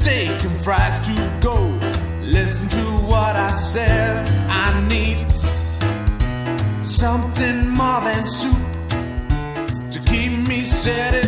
steak and fries to go. Listen to what I said. I need something more than soup to keep me satisfied.